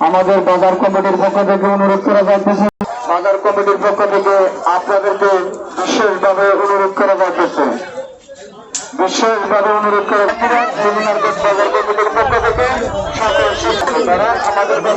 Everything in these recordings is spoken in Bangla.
আমাদের বাজার কমিটির পক্ষ থেকে অনুরোধ করা যাইতেছে, বাজার কমিটির পক্ষ থেকে আপনাদেরকে বিশেষভাবে অনুরোধ করা যাইতেছে, বিশেষভাবে অনুরোধ করা বাজার কমিটির পক্ষ থেকে সকল শিক্ষক তারা আমাদের ভাই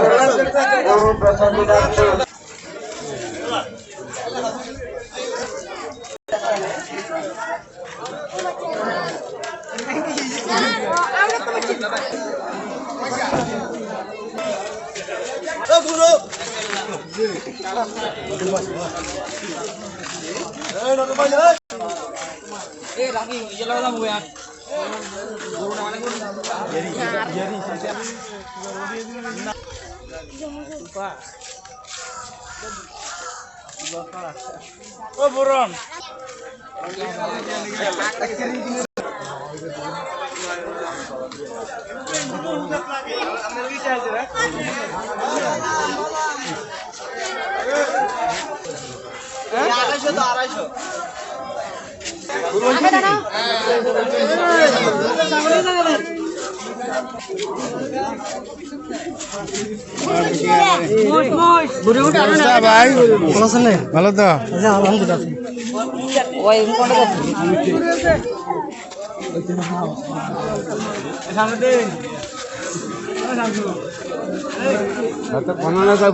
ভালো তো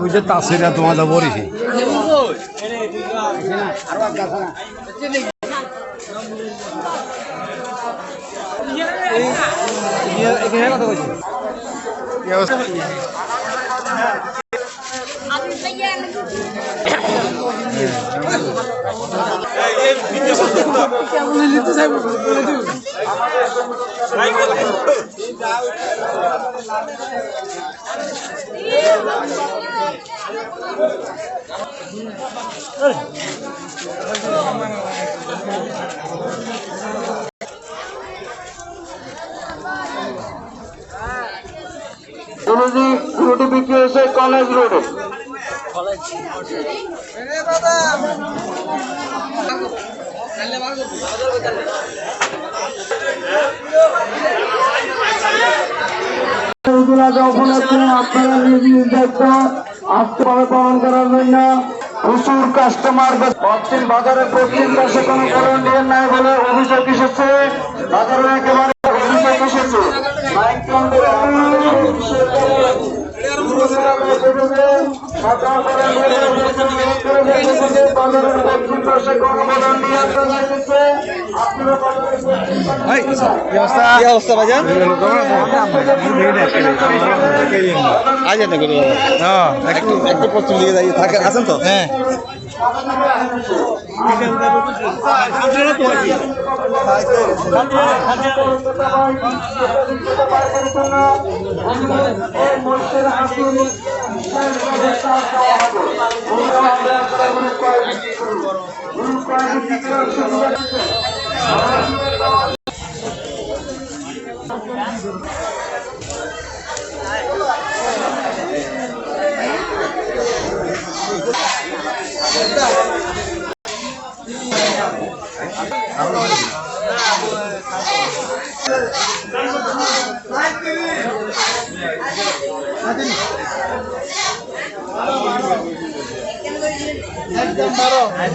বুঝে তাসিরা তোমাদের বলেছি বিক্রি হয়েছে কলেজ রোডে। আপনারা নিজ নিজ দায়িত্ব আস্তেভাবে পালন করার জন্য প্রচুর কাস্টমার পশ্চিম বাজারের পশ্চিম পাশে কোনো ভলেন্টিয়ার নাই বলে অভিযোগ এসেছে, বাজারে একেবারে অভিযোগ এসেছে। একটু পশ্চিম দিকে দাঁড়িয়ে থাকে আছেন তো? হ্যাঁ একদম মারো আর